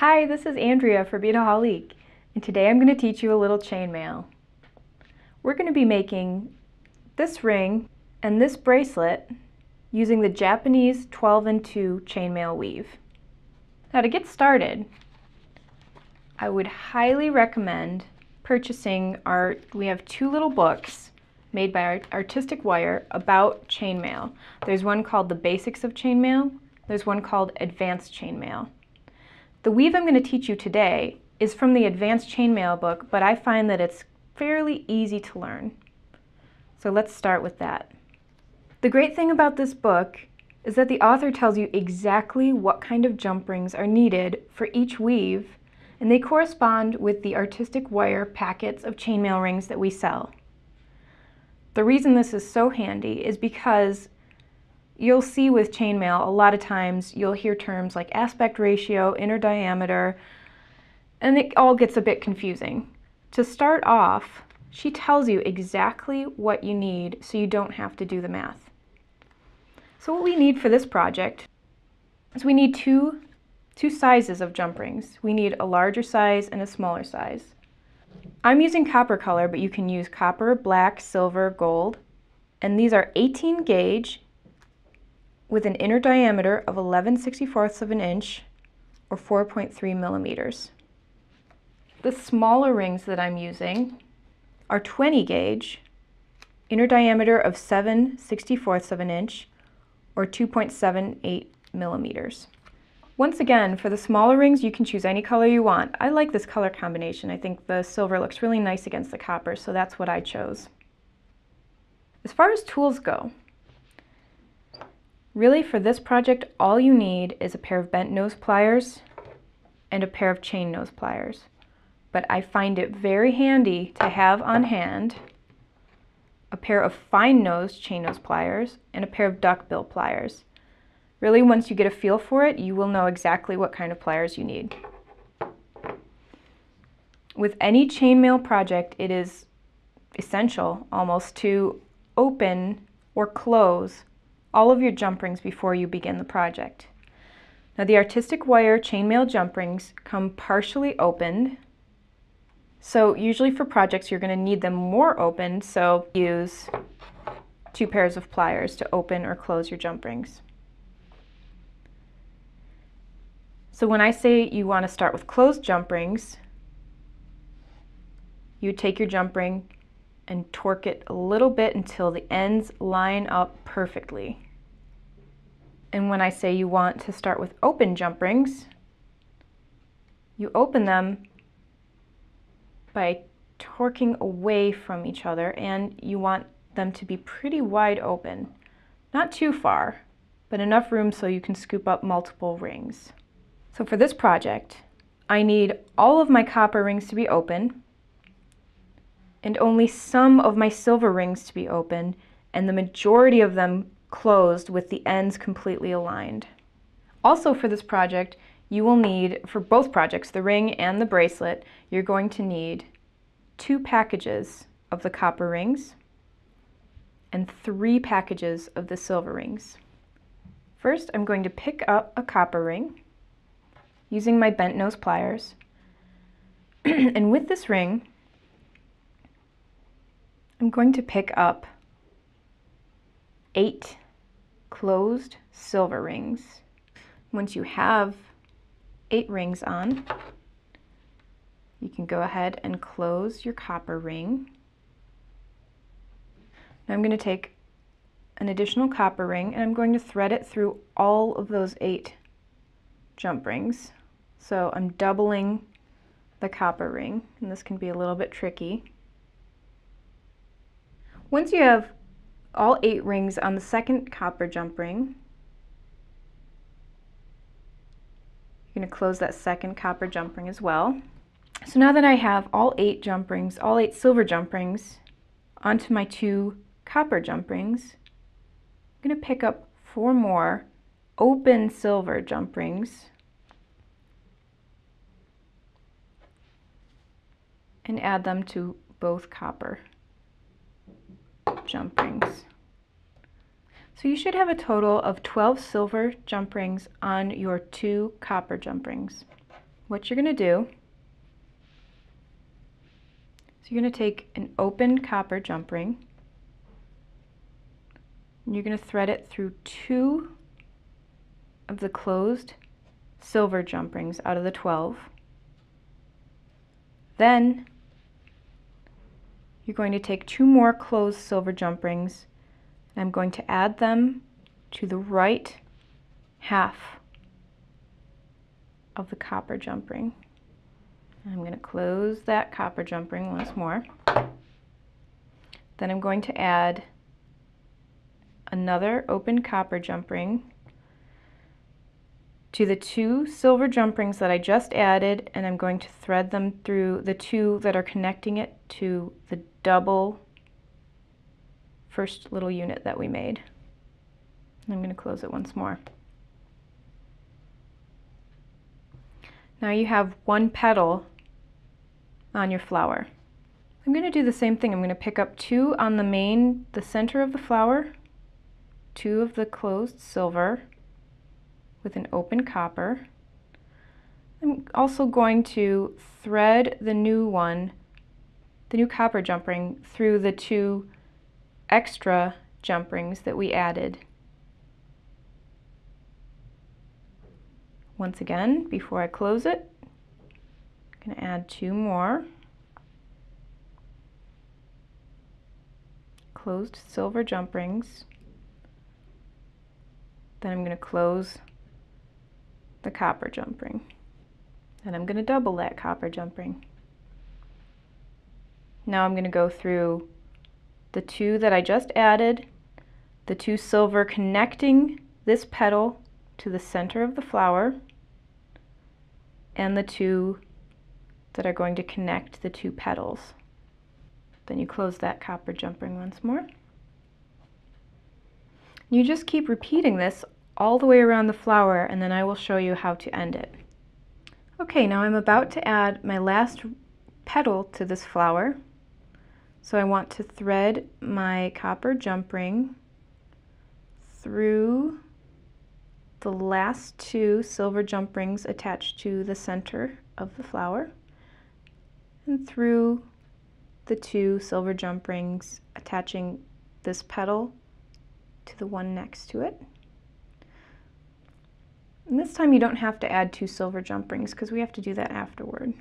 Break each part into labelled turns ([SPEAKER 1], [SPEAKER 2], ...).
[SPEAKER 1] Hi, this is Andrea for Beadaholique, and today I'm going to teach you a little chainmail. We're going to be making this ring and this bracelet using the Japanese 12-in-2 chainmail weave. Now to get started, I would highly recommend purchasing we have two little books made by Artistic Wire about chainmail. There's one called The Basics of Chainmail, there's one called Advanced Chainmail. The weave I'm going to teach you today is from the Advanced Chainmail book, but I find that it's fairly easy to learn. So let's start with that. The great thing about this book is that the author tells you exactly what kind of jump rings are needed for each weave, and they correspond with the Artistic Wire packets of chainmail rings that we sell. The reason this is so handy is because you'll see with chainmail, a lot of times you'll hear terms like aspect ratio, inner diameter, and it all gets a bit confusing. To start off, she tells you exactly what you need so you don't have to do the math. So what we need for this project is we need two sizes of jump rings. We need a larger size and a smaller size. I'm using copper color, but you can use copper, black, silver, gold, and these are 18 gauge with an inner diameter of 11/64 of an inch or 4.3 millimeters. The smaller rings that I'm using are 20 gauge, inner diameter of 7/64 of an inch or 2.78 millimeters. Once again, for the smaller rings, you can choose any color you want. I like this color combination. I think the silver looks really nice against the copper, so that's what I chose. As far as tools go, really, for this project, all you need is a pair of bent nose pliers and a pair of chain nose pliers. But I find it very handy to have on hand a pair of fine nose chain nose pliers and a pair of duckbill pliers. Really, once you get a feel for it, you will know exactly what kind of pliers you need. With any chainmail project, it is essential almost to open or close all of your jump rings before you begin the project. Now the Artistic Wire chainmail jump rings come partially opened, so usually for projects you're going to need them more open, so use two pairs of pliers to open or close your jump rings. So when I say you want to start with closed jump rings, you take your jump ring and torque it a little bit until the ends line up perfectly. And when I say you want to start with open jump rings, you open them by torquing away from each other, and you want them to be pretty wide open. Not too far, but enough room so you can scoop up multiple rings. So for this project, I need all of my copper rings to be open, and only some of my silver rings to be open, and the majority of them closed with the ends completely aligned. Also for this project, you will need, for both projects, the ring and the bracelet, you're going to need 2 packages of the copper rings and 3 packages of the silver rings. First, I'm going to pick up a copper ring using my bent nose pliers. And with this ring, I'm going to pick up 8 closed silver rings. Once you have 8 rings on, you can go ahead and close your copper ring. Now I'm going to take an additional copper ring and I'm going to thread it through all of those 8 jump rings. So I'm doubling the copper ring, and this can be a little bit tricky. Once you have all 8 rings on the second copper jump ring, you're going to close that second copper jump ring as well. So now that I have all 8 jump rings, all 8 silver jump rings onto my 2 copper jump rings, I'm going to pick up 4 more open silver jump rings and add them to both copper jump rings. So you should have a total of 12 silver jump rings on your 2 copper jump rings. what you're going to do is you're going to take an open copper jump ring and you're going to thread it through 2 of the closed silver jump rings out of the 12. Then you're going to take 2 more closed silver jump rings and I'm going to add them to the right half of the copper jump ring. And I'm going to close that copper jump ring once more. Then I'm going to add another open copper jump ring to the 2 silver jump rings that I just added, and I'm going to thread them through the 2 that are connecting it to the double first little unit that we made. And I'm going to close it once more. Now you have 1 petal on your flower. I'm going to do the same thing. I'm going to pick up 2 on the center of the flower, 2 of the closed silver with an open copper. I'm also going to thread the new copper jump ring through the 2 extra jump rings that we added. Once again, before I close it, I'm going to add 2 more closed silver jump rings. Then I'm going to close the copper jump ring. And I'm going to double that copper jump ring. Now I'm going to go through the 2 that I just added, the 2 silver connecting this petal to the center of the flower, and the 2 that are going to connect the 2 petals. Then you close that copper jump ring once more. You just keep repeating this all the way around the flower, and then I will show you how to end it. Okay, now I'm about to add my last petal to this flower. So I want to thread my copper jump ring through the last 2 silver jump rings attached to the center of the flower and through the 2 silver jump rings attaching this petal to the one next to it. And this time you don't have to add 2 silver jump rings because we have to do that afterward.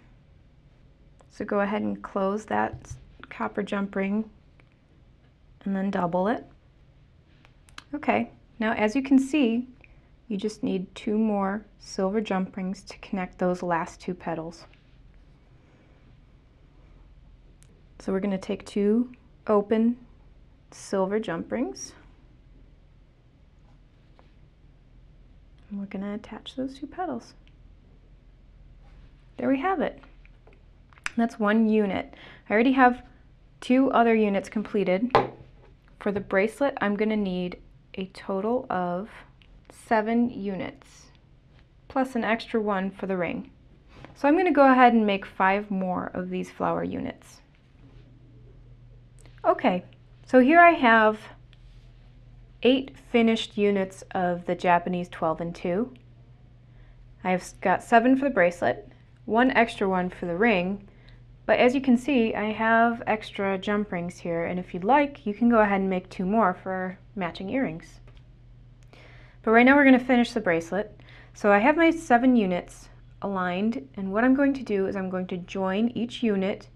[SPEAKER 1] So go ahead and close that copper jump ring and then double it. Okay, now as you can see, you just need 2 more silver jump rings to connect those last 2 petals. So we're going to take 2 open silver jump rings. And we're going to attach those 2 petals. There we have it. That's 1 unit. I already have 2 other units completed. For the bracelet, I'm going to need a total of 7 units, plus an extra 1 for the ring. So I'm going to go ahead and make 5 more of these flower units. Okay, so here I have 8 finished units of the Japanese 12 and 2. I've got 7 for the bracelet, 1 extra 1 for the ring, but as you can see, I have extra jump rings here, and if you'd like, you can go ahead and make 2 more for matching earrings. But right now we're going to finish the bracelet. So I have my 7 units aligned, and what I'm going to do is I'm going to join each unit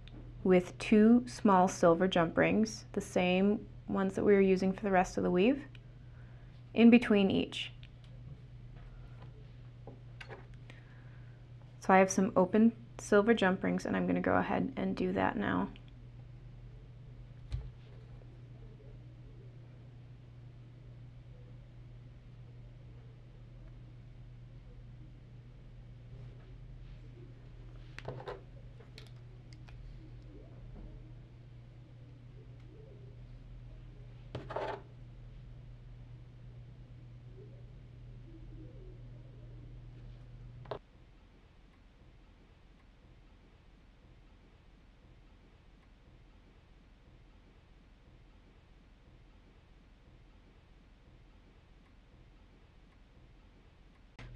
[SPEAKER 1] with 2 small silver jump rings, the same ones that we were using for the rest of the weave, in between each. So I have some open silver jump rings, and I'm going to go ahead and do that now.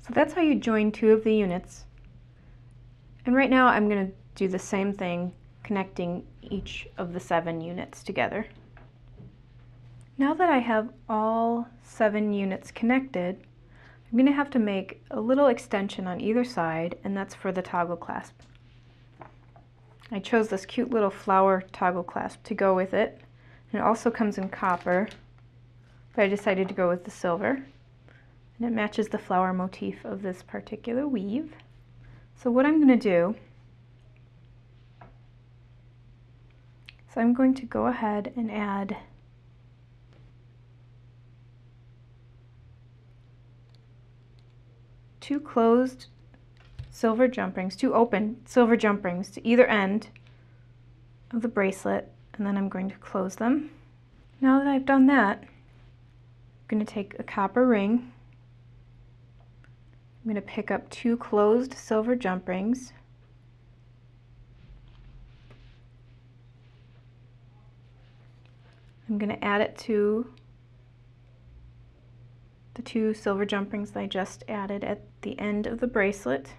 [SPEAKER 1] So that's how you join 2 of the units. And right now I'm going to do the same thing, connecting each of the 7 units together. Now that I have all 7 units connected, I'm going to have to make a little extension on either side, and that's for the toggle clasp. I chose this cute little flower toggle clasp to go with it. And it also comes in copper, but I decided to go with the silver. And it matches the flower motif of this particular weave. So what I'm going to do is I'm going to go ahead and add two closed silver jump rings, 2 open silver jump rings to either end of the bracelet, and then I'm going to close them. Now that I've done that, I'm going to take a copper ring. I'm going to pick up 2 closed silver jump rings. I'm going to add it to the 2 silver jump rings that I just added at the end of the bracelet.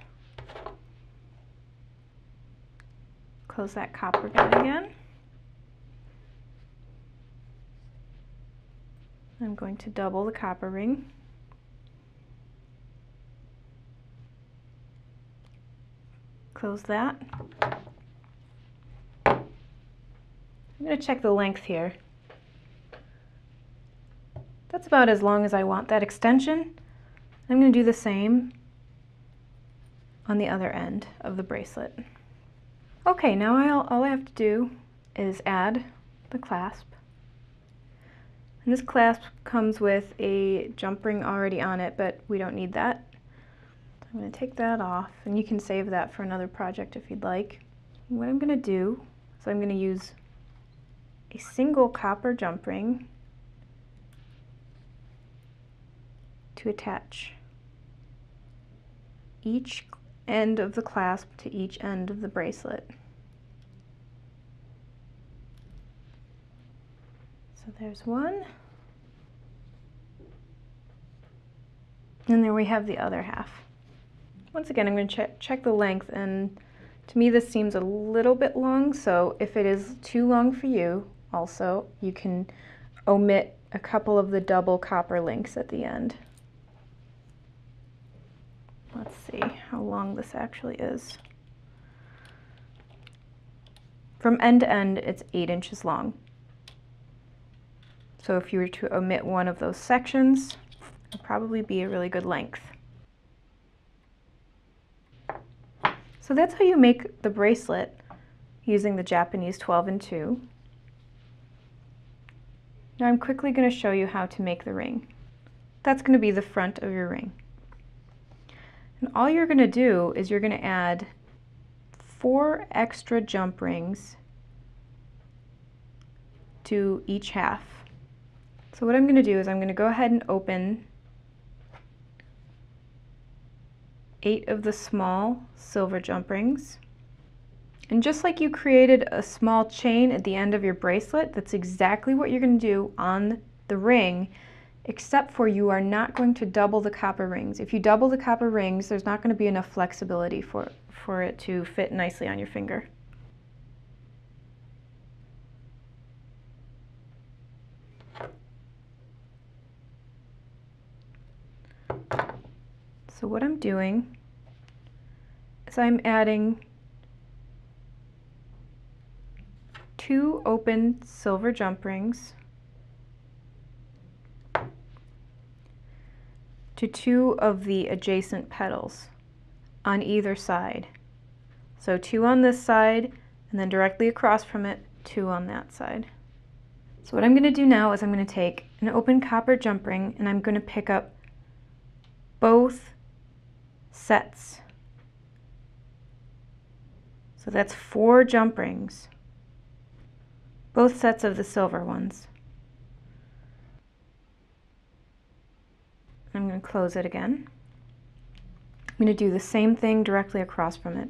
[SPEAKER 1] Close that copper guide again. I'm going to double the copper ring. Close that. I'm going to check the length here. That's about as long as I want that extension. I'm going to do the same on the other end of the bracelet. Okay, now all I have to do is add the clasp. And this clasp comes with a jump ring already on it, but we don't need that. I'm going to take that off, and you can save that for another project if you'd like. And what I'm going to do is I'm going to use a single copper jump ring to attach each end of the clasp to each end of the bracelet. So there's one. And there we have the other half. Once again, I'm going to check the length, and to me this seems a little bit long, so if it is too long for you, also, you can omit a couple of the double copper links at the end. Let's see how long this actually is. From end to end, it's 8 inches long. So if you were to omit one of those sections, it would probably be a really good length. So that's how you make the bracelet using the Japanese 12 and 2. Now I'm quickly going to show you how to make the ring. That's going to be the front of your ring. And all you're going to do is you're going to add 4 extra jump rings to each half. So what I'm going to do is I'm going to go ahead and open 8 of the small silver jump rings. And just like you created a small chain at the end of your bracelet, that's exactly what you're going to do on the ring, except for you are not going to double the copper rings. If you double the copper rings, there's not going to be enough flexibility for it to fit nicely on your finger. So what I'm doing is I'm adding 2 open silver jump rings to 2 of the adjacent petals on either side. So 2 on this side, and then directly across from it, 2 on that side. So what I'm going to do now is I'm going to take an open copper jump ring, and I'm going to pick up both sets. So that's 4 jump rings, both sets of the silver ones. I'm going to close it again. I'm going to do the same thing directly across from it.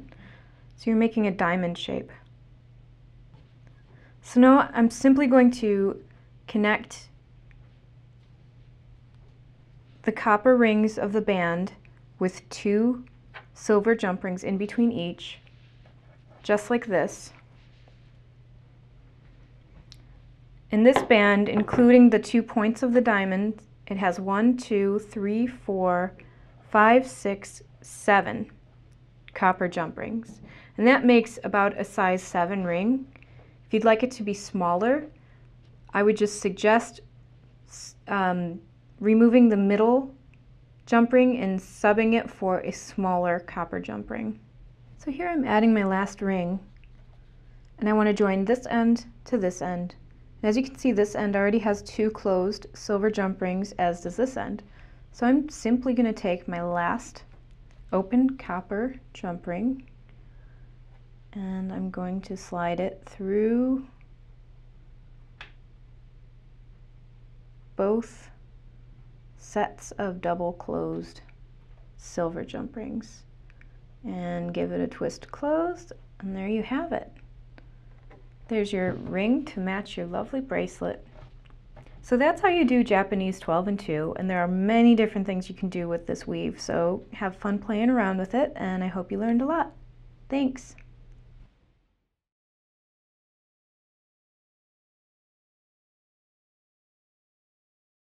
[SPEAKER 1] So you're making a diamond shape. So now I'm simply going to connect the copper rings of the band with 2 silver jump rings in between each. just like this. In this band, including the 2 points of the diamond, it has 1, 2, 3, 4, 5, 6, 7 copper jump rings. And that makes about a size 7 ring. If you'd like it to be smaller, I would just suggest removing the middle jump ring and subbing it for a smaller copper jump ring. So here I'm adding my last ring, and I want to join this end to this end. And as you can see, this end already has 2 closed silver jump rings, as does this end. So I'm simply going to take my last open copper jump ring, and I'm going to slide it through both sets of double closed silver jump rings and give it a twist closed, and there you have it. There's your ring to match your lovely bracelet. So that's how you do Japanese 12 and 2, and there are many different things you can do with this weave, so have fun playing around with it, and I hope you learned a lot. Thanks!